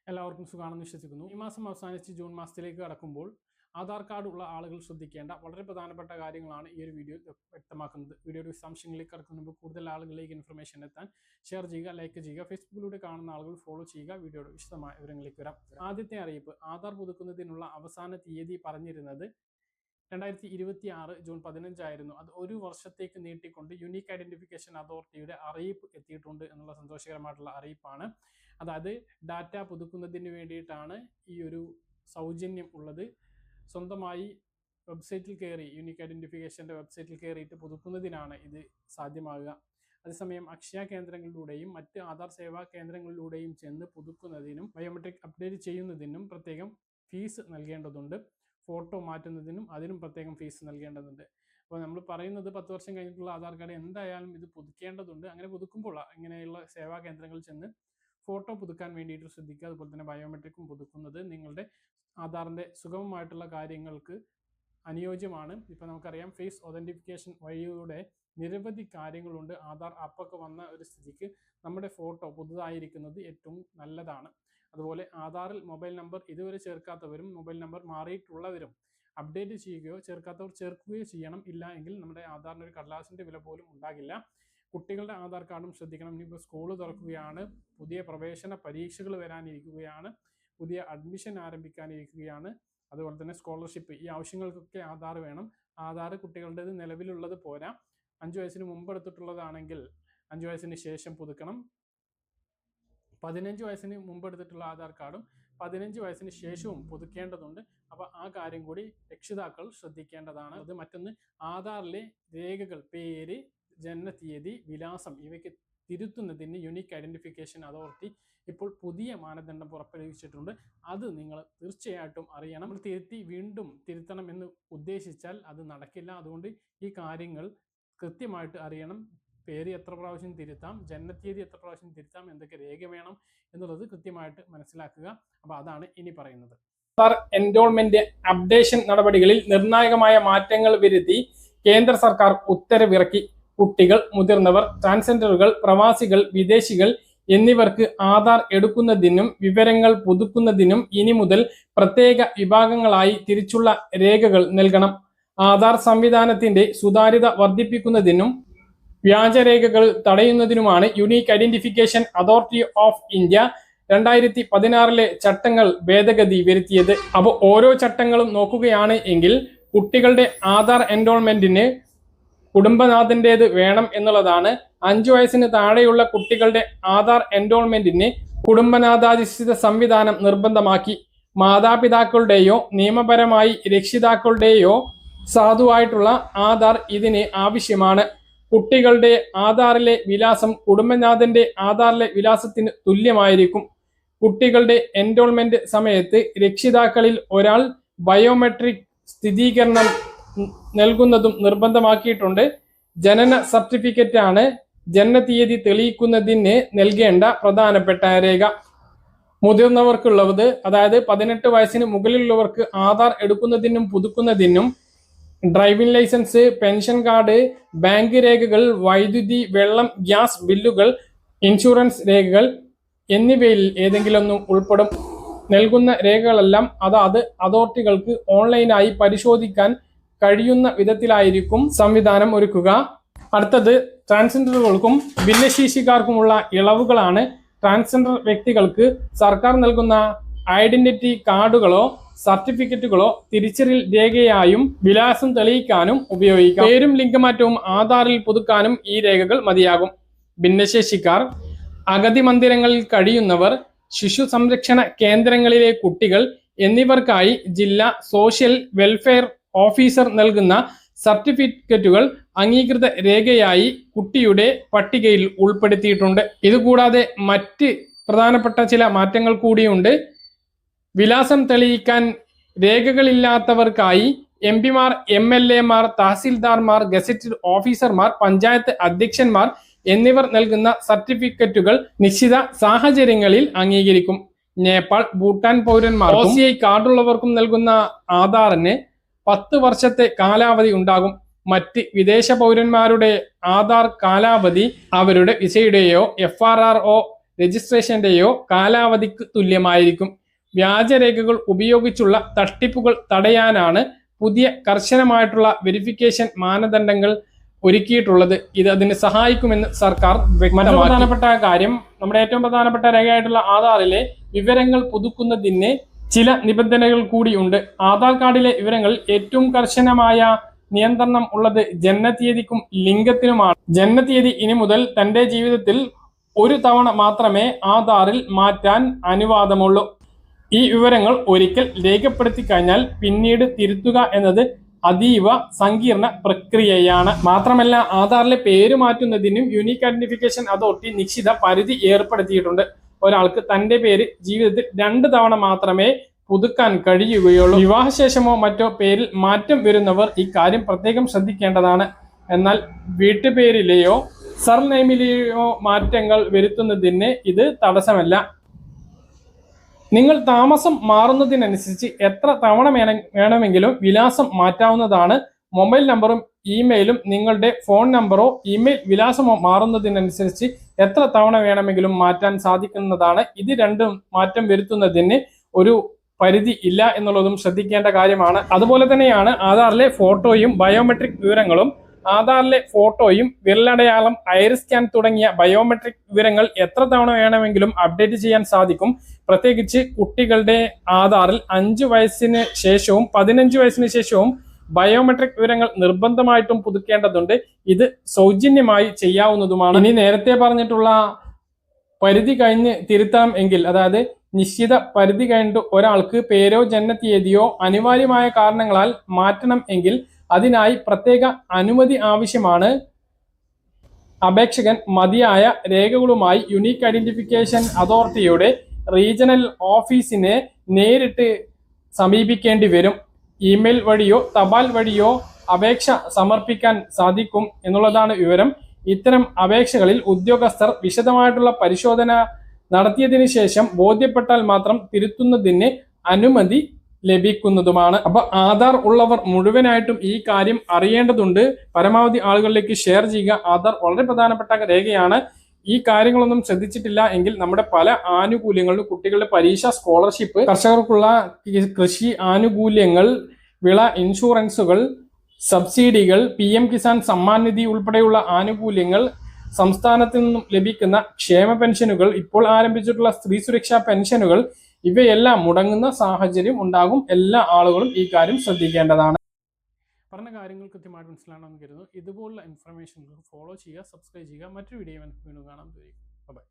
എല്ലാവർക്കും സുഖമാണെന്ന് വിശ്വസിക്കുന്നു. ഈ മാസം അവസാനിച്ച് ജൂൺ മാസത്തിലേക്ക് കടക്കുമ്പോൾ ആധാർ കാർഡ് ഉള്ള ആളുകൾ ശ്രദ്ധിക്കേണ്ട വളരെ പ്രധാനപ്പെട്ട കാര്യങ്ങളാണ് ഈ ഒരു വീഡിയോയിൽ വ്യക്തമാക്കുന്നത്. വീഡിയോയുടെ വിശദാംശങ്ങളിലേക്ക് കടക്കുന്നതിന് മുമ്പ് കൂടുതൽ ആളുകളിലേക്ക് ഇൻഫർമേഷൻ എത്താൻ ഷെയർ ചെയ്യുക, ലൈക്ക് ചെയ്യുക. ഫേസ്ബുക്കിലൂടെ കാണുന്ന ആളുകൾ ഫോളോ ചെയ്യുക. വീഡിയോയുടെ വിശദമായ വിവരങ്ങളിലേക്ക് വരാം. ആദ്യത്തെ അറിയിപ്പ്: ആധാർ പുതുക്കുന്നതിനുള്ള അവസാന തീയതി പറഞ്ഞിരുന്നത് 2026 ജൂൺ 15 ആയിരുന്നു. അത് ഒരു വർഷത്തേക്ക് നീട്ടിക്കൊണ്ട് യൂണിക് ഐഡന്റിഫിക്കേഷൻ അതോറിറ്റിയുടെ അറിയിപ്പ് എത്തിയിട്ടുണ്ട് എന്നുള്ള സന്തോഷകരമായിട്ടുള്ള അറിയിപ്പാണ്. അതായത് ഡാറ്റ പുതുക്കുന്നതിന് വേണ്ടിയിട്ടാണ് ഈ ഒരു സൗജന്യം ഉള്ളത്. സ്വന്തമായി വെബ്സൈറ്റിൽ കയറി യൂണിക് ഐഡന്റിഫിക്കേഷൻ്റെ വെബ്സൈറ്റിൽ കയറിയിട്ട് പുതുക്കുന്നതിനാണ് ഇത് സാധ്യമാകുക. അതേസമയം അക്ഷയ കേന്ദ്രങ്ങളിലൂടെയും മറ്റ് ആധാർ സേവാ കേന്ദ്രങ്ങളിലൂടെയും ചെന്ന് പുതുക്കുന്നതിനും ബയോമെട്രിക് അപ്ഡേറ്റ് ചെയ്യുന്നതിനും പ്രത്യേകം ഫീസ് നൽകേണ്ടതുണ്ട്. ഫോട്ടോ മാറ്റുന്നതിനും അതിനും പ്രത്യേകം ഫീസ് നൽകേണ്ടതുണ്ട്. അപ്പോൾ നമ്മൾ പറയുന്നത് 10 വർഷം കഴിഞ്ഞിട്ടുള്ള ആധാർ കാർഡ് എന്തായാലും ഇത് പുതുക്കേണ്ടതുണ്ട്. അങ്ങനെ പുതുക്കുമ്പോൾ ഇങ്ങനെയുള്ള സേവാ കേന്ദ്രങ്ങളിൽ ചെന്ന് ഫോട്ടോ പുതുക്കാൻ വേണ്ടിയിട്ട് ശ്രദ്ധിക്കുക. അതുപോലെ തന്നെ ബയോമെട്രിക്കും പുതുക്കുന്നത് നിങ്ങളുടെ ആധാറിൻ്റെ സുഗമമായിട്ടുള്ള കാര്യങ്ങൾക്ക് അനുയോജ്യമാണ്. ഇപ്പോൾ നമുക്കറിയാം ഫേസ് ഒതൻറ്റിഫിക്കേഷൻ വഴിയുടെ നിരവധി കാര്യങ്ങളുണ്ട്. ആധാർ ആപ്പൊക്കെ വന്ന ഒരു സ്ഥിതിക്ക് നമ്മുടെ ഫോട്ടോ പുതുതായിരിക്കുന്നത് ഏറ്റവും നല്ലതാണ്. അതുപോലെ ആധാറിൽ മൊബൈൽ നമ്പർ ഇതുവരെ ചേർക്കാത്തവരും മൊബൈൽ നമ്പർ മാറിയിട്ടുള്ളവരും അപ്ഡേറ്റ് ചെയ്യുകയോ ചേർക്കാത്തവർ ചേർക്കുകയോ ചെയ്യണം. ഇല്ല എങ്കിൽ നമ്മുടെ ആധാറിന് ഒരു കടലാസിൻ്റെ വില പോലും ഉണ്ടാകില്ല. കുട്ടികളുടെ ആധാർ കാർഡും ശ്രദ്ധിക്കണം. ഇനിയിപ്പോൾ സ്കൂൾ തുറക്കുകയാണ്, പുതിയ പ്രവേശന പരീക്ഷകൾ വരാനിരിക്കുകയാണ്, പുതിയ അഡ്മിഷൻ ആരംഭിക്കാനിരിക്കുകയാണ്, അതുപോലെ തന്നെ സ്കോളർഷിപ്പ്, ഈ ആവശ്യങ്ങൾക്കൊക്കെ ആധാർ വേണം. ആധാർ കുട്ടികളുടേത് നിലവിലുള്ളത് പോരാ. 5 വയസ്സിന് മുമ്പ് എടുത്തിട്ടുള്ളതാണെങ്കിൽ 5 വയസ്സിന് ശേഷം പുതുക്കണം. 15 വയസ്സിന് മുമ്പ് എടുത്തിട്ടുള്ള ആധാർ കാർഡും 15 വയസ്സിന് ശേഷവും പുതുക്കേണ്ടതുണ്ട്. അപ്പോൾ ആ കാര്യം കൂടി രക്ഷിതാക്കൾ ശ്രദ്ധിക്കേണ്ടതാണ്. അത് മറ്റൊന്ന്, ആധാറിലെ രേഖകൾ, പേര്, ജനനത്തീയതി, വിലാസം ഇവയ്ക്ക് തിരുത്തുന്നതിന് യൂണിക് ഐഡന്റിഫിക്കേഷൻ അതോറിറ്റി ഇപ്പോൾ പുതിയ മാനദണ്ഡം പുറപ്പെടുവിച്ചിട്ടുണ്ട്. അത് നിങ്ങൾ തീർച്ചയായിട്ടും അറിയണം. നമ്മൾ തിരുത്തി വീണ്ടും തിരുത്തണം എന്ന് ഉദ്ദേശിച്ചാൽ അത് നടക്കില്ല. അതുകൊണ്ട് ഈ കാര്യങ്ങൾ കൃത്യമായിട്ട് അറിയണം. പേര് എത്ര പ്രാവശ്യം തിരുത്താം, ജനനത്തീയതി എത്ര പ്രാവശ്യം തിരുത്താം, എന്തൊക്കെ രേഖ വേണം എന്നുള്ളത് കൃത്യമായിട്ട് മനസ്സിലാക്കുക. അപ്പോൾ അതാണ് ഇനി പറയുന്നത്. ആധാർ എൻറോൾമെന്റ് അപ്ഡേഷൻ നടപടികളിൽ നിർണായകമായ മാറ്റങ്ങൾ വരുത്തി കേന്ദ്ര സർക്കാർ ഉത്തരവിറക്കി. കുട്ടികൾ, മുതിർന്നവർ, ട്രാൻസ്ജെൻഡറുകൾ, പ്രവാസികൾ, വിദേശികൾ എന്നിവർക്ക് ആധാർ എടുക്കുന്നതിനും വിവരങ്ങൾ പുതുക്കുന്നതിനും ഇനി മുതൽ പ്രത്യേക വിഭാഗങ്ങളായി തിരിച്ചുള്ള രേഖകൾ നൽകണം. ആധാർ സംവിധാനത്തിന്റെ സുതാര്യത വർദ്ധിപ്പിക്കുന്നതിനും വ്യാജരേഖകൾ തടയുന്നതിനുമാണ് unique identification authority of India 2016 ചട്ടങ്ങൾ ഭേദഗതി വരുത്തിയത്. അപ്പോൾ ഓരോ ചട്ടങ്ങളും നോക്കുകയാണ് എങ്കിൽ കുട്ടികളുടെ ആധാർ എൻറോൾമെന്റിന് കുടുംബനാഥന്റേത് വേണം എന്നുള്ളതാണ്. 5 വയസ്സിന് താഴെയുള്ള കുട്ടികളുടെ ആധാർ എൻറോൾമെന്റിന് കുടുംബനാഥാധിഷ്ഠിത സംവിധാനം നിർബന്ധമാക്കി. മാതാപിതാക്കളുടെയോ നിയമപരമായി രക്ഷിതാക്കളുടെയോ സാധുവായിട്ടുള്ള ആധാർ ഇതിന് ആവശ്യമാണ്. കുട്ടികളുടെ ആധാറിലെ വിലാസം കുടുംബനാഥന്റെ ആധാറിലെ വിലാസത്തിന് തുല്യമായിരിക്കും. കുട്ടികളുടെ എൻറോൾമെന്റ് സമയത്ത് രക്ഷിതാക്കളിൽ ഒരാൾ ബയോമെട്രിക് സ്ഥിരീകരണം നൽകുന്നതും നിർബന്ധമാക്കിയിട്ടുണ്ട്. ജനന സർട്ടിഫിക്കറ്റ് ആണ് ജനനത്തീയതി തെളിയിക്കുന്നതിന് നൽകേണ്ട പ്രധാനപ്പെട്ട രേഖ. മുതിർന്നവർക്കുള്ളത്, അതായത് 18 വയസ്സിന് മുകളിലുള്ളവർക്ക് ആധാർ എടുക്കുന്നതിനും പുതുക്കുന്നതിനും driving licence, pension card, bank രേഖകൾ, വൈദ്യുതി, വെള്ളം, ഗ്യാസ് ബില്ലുകൾ, ഇൻഷുറൻസ് രേഖകൾ എന്നിവയിൽ ഏതെങ്കിലും ഒന്നും ഉൾപ്പെടും. നൽകുന്ന രേഖകളെല്ലാം അതാത് അതോറിറ്റികൾക്ക് ഓൺലൈനായി പരിശോധിക്കാൻ കഴിയുന്ന വിധത്തിലായിരിക്കും സംവിധാനം ഒരുക്കുക. അടുത്തത്, ട്രാൻസ്ജെൻഡറുകൾക്കും ഭിന്നശേഷിക്കാർക്കുമുള്ള ഇളവുകളാണ്. ട്രാൻസ്ജെൻഡർ വ്യക്തികൾക്ക് സർക്കാർ നൽകുന്ന ഐഡന്റിറ്റി കാർഡുകളോ സർട്ടിഫിക്കറ്റുകളോ തിരിച്ചറിയൽ രേഖയായും വിലാസം തെളിയിക്കാനും ഉപയോഗിക്കാം. പേരും ലിംഗമാറ്റവും ആധാറിൽ പുതുക്കാനും ഈ രേഖകൾ മതിയാകും. ഭിന്നശേഷിക്കാർ, അഗതി മന്ദിരങ്ങളിൽ കഴിയുന്നവർ, ശിശു സംരക്ഷണ കേന്ദ്രങ്ങളിലെ കുട്ടികൾ എന്നിവർക്കായി ജില്ലാ സോഷ്യൽ വെൽഫെയർ ഓഫീസർ നൽകുന്ന സർട്ടിഫിക്കറ്റുകൾ അംഗീകൃത രേഖയായി കുട്ടിയുടെ പട്ടികയിൽ ഉൾപ്പെടുത്തിയിട്ടുണ്ട്. ഇതുകൂടാതെ മറ്റ് പ്രധാനപ്പെട്ട ചില മാറ്റങ്ങൾ കൂടിയുണ്ട്. വിലാസം തെളിയിക്കാൻ രേഖകളില്ലാത്തവർക്കായി എംപിമാർ, MLA മാർ, തഹസിൽദാർമാർ, ഗസറ്റഡ് ഓഫീസർമാർ, പഞ്ചായത്ത് അധ്യക്ഷന്മാർ എന്നിവർ നൽകുന്ന സർട്ടിഫിക്കറ്റുകൾ നിശ്ചിത സാഹചര്യങ്ങളിൽ അംഗീകരിക്കും. നേപ്പാൾ, ഭൂട്ടാൻ പൗരന്മാർക്കും OCI കാർഡുള്ളവർക്കും നൽകുന്ന ആധാറിന് 10 വർഷത്തെ കാലാവധി ഉണ്ടാകും. മറ്റ് വിദേശ പൗരന്മാരുടെ ആധാർ കാലാവധി അവരുടെ വിസയുടെയോ FRRO രജിസ്ട്രേഷന്റെയോ കാലാവധിക്ക് തുല്യമായിരിക്കും. വ്യാജരേഖകൾ ഉപയോഗിച്ചുള്ള തട്ടിപ്പുകൾ തടയാനാണ് പുതിയ കർശനമായിട്ടുള്ള വെരിഫിക്കേഷൻ മാനദണ്ഡങ്ങൾ ഒരുക്കിയിട്ടുള്ളത്. ഇത് അതിന് സഹായിക്കുമെന്ന് സർക്കാർ വ്യക്തമാക്കി. പ്രധാനപ്പെട്ട കാര്യം, നമ്മുടെ ഏറ്റവും പ്രധാനപ്പെട്ട രേഖയായിട്ടുള്ള ആധാറിലെ വിവരങ്ങൾ പുതുക്കുന്നതിന് ചില നിബന്ധനകൾ കൂടിയുണ്ട്. ആധാർ കാർഡിലെ വിവരങ്ങളിൽ ഏറ്റവും കർശനമായ നിയന്ത്രണം ഉള്ളത് ജനനത്തീയതിക്കും ലിംഗത്തിനുമാണ്. ജനനത്തീയതി ഇനി മുതൽ തന്റെ ജീവിതത്തിൽ ഒരു തവണ മാത്രമേ ആധാറിൽ മാറ്റാൻ അനുവാദമുള്ളൂ. ഈ വിവരങ്ങൾ ഒരിക്കൽ രേഖപ്പെടുത്തി കഴിഞ്ഞാൽ പിന്നീട് തിരുത്തുക എന്നത് അതീവ സങ്കീർണ പ്രക്രിയയാണ്. മാത്രമല്ല, ആധാറിലെ പേര് മാറ്റുന്നതിനും യൂണിക് ഐഡന്റിഫിക്കേഷൻ അതോറിറ്റി നിശ്ചിത പരിധി ഏർപ്പെടുത്തിയിട്ടുണ്ട്. ഒരാൾക്ക് തന്റെ പേര് ജീവിതത്തിൽ 2 തവണ മാത്രമേ പുതുക്കാൻ കഴിയുകയുള്ളൂ. വിവാഹശേഷമോ മറ്റോ പേരിൽ മാറ്റം വരുന്നവർ ഇക്കാര്യം പ്രത്യേകം ശ്രദ്ധിക്കേണ്ടതാണ്. എന്നാൽ വീട്ടുപേരിലെയോ സർനെയിമിലെയോ മാറ്റങ്ങൾ വരുത്തുന്നതിന് ഇത് തടസ്സമല്ല. നിങ്ങൾ താമസം മാറുന്നതിനനുസരിച്ച് എത്ര തവണ വേണമെങ്കിലും വിലാസം മാറ്റാവുന്നതാണ്. മൊബൈൽ നമ്പറും ഇമെയിലും നിങ്ങളുടെ ഫോൺ നമ്പറോ ഇമെയിൽ വിലാസമോ മാറുന്നതിനനുസരിച്ച് എത്ര തവണ വേണമെങ്കിലും മാറ്റാൻ സാധിക്കുന്നതാണ്. ഇത് രണ്ടും മാറ്റം വരുത്തുന്നതിന് ഒരു പരിധി ഇല്ല എന്നുള്ളതും ശ്രദ്ധിക്കേണ്ട കാര്യമാണ്. അതുപോലെ തന്നെയാണ് ആധാറിലെ ഫോട്ടോയും ബയോമെട്രിക് വിവരങ്ങളും. ആധാറിലെ ഫോട്ടോയും വിരലടയാളം, ഐറിസ് സ്കാൻ തുടങ്ങിയ ബയോമെട്രിക് വിവരങ്ങൾ എത്ര തവണ വേണമെങ്കിലും അപ്ഡേറ്റ് ചെയ്യാൻ സാധിക്കും. പ്രത്യേകിച്ച് കുട്ടികളുടെ ആധാറിൽ 5 വയസ്സിന് ശേഷവും 15 വയസ്സിന് ശേഷവും ബയോമെട്രിക് വിവരങ്ങൾ നിർബന്ധമായിട്ടും പുതുക്കേണ്ടതുണ്ട്. ഇത് സൗജന്യമായി ചെയ്യാവുന്നതുമാണ്. ഇനി നേരത്തെ പറഞ്ഞിട്ടുള്ള പരിധി കഴിഞ്ഞ് തിരുത്താം എങ്കിൽ, അതായത് നിശ്ചിത പരിധി കഴിഞ്ഞിട്ട് ഒരാൾക്ക് പേരോ ജനനത്തീയതിയോ അനിവാര്യമായ കാരണങ്ങളാൽ മാറ്റണം എങ്കിൽ അതിനായി പ്രത്യേക അനുമതി ആവശ്യമാണ്. അപേക്ഷകൻ മതിയായ രേഖകളുമായി യൂണിക് ഐഡന്റിഫിക്കേഷൻ അതോറിറ്റിയുടെ റീജിയണൽ ഓഫീസിനെ നേരിട്ട് സമീപിക്കേണ്ടി വരും. ഇമെയിൽ വഴിയോ തപാൽ വഴിയോ അപേക്ഷ സമർപ്പിക്കാൻ സാധിക്കും എന്നുള്ളതാണ് വിവരം. ഇത്തരം അപേക്ഷകളിൽ ഉദ്യോഗസ്ഥർ വിശദമായിട്ടുള്ള പരിശോധന നടത്തിയതിനു ശേഷം ബോധ്യപ്പെട്ടാൽ മാത്രം തിരുത്തുന്നതിന് അനുമതി ലഭിക്കുന്നതുമാണ്. അപ്പൊ ആധാർ ഉള്ളവർ മുഴുവനായിട്ടും ഈ കാര്യം അറിയേണ്ടതുണ്ട്. പരമാവധി ആളുകളിലേക്ക് ഷെയർ ചെയ്യുക. ആധാർ വളരെ പ്രധാനപ്പെട്ട രേഖയാണ്. ഈ കാര്യങ്ങളൊന്നും ശ്രദ്ധിച്ചിട്ടില്ല എങ്കിൽ നമ്മുടെ പല ആനുകൂല്യങ്ങളും, കുട്ടികളുടെ പരീക്ഷ, സ്കോളർഷിപ്പ്, കർഷകർക്കുള്ള കൃഷി ആനുകൂല്യങ്ങൾ, വിള ഇൻഷുറൻസുകൾ, സബ്സിഡികൾ, PM കിസാൻ സമ്മാൻ നിധി ഉൾപ്പെടെയുള്ള ആനുകൂല്യങ്ങൾ, സംസ്ഥാനത്തു നിന്നും ലഭിക്കുന്ന ക്ഷേമ പെൻഷനുകൾ, ഇപ്പോൾ ആരംഭിച്ചിട്ടുള്ള സ്ത്രീ സുരക്ഷാ പെൻഷനുകൾ, ഇവയെല്ലാം മുടങ്ങുന്ന സാഹചര്യം ഉണ്ടാകും. എല്ലാ ആളുകളും ഈ കാര്യം ശ്രദ്ധിക്കേണ്ടതാണ്. പറഞ്ഞ കാര്യങ്ങൾ കൃത്യമായിട്ട് മനസ്സിലാണെന്ന് കരുതുന്നു. ഇതുപോലുള്ള ഇൻഫർമേഷൻ ഫോളോ ചെയ്യുക, സബ്സ്ക്രൈബ് ചെയ്യുക. മറ്റൊരു വീഡിയോ വീണ്ടും കാണാം. ബൈ.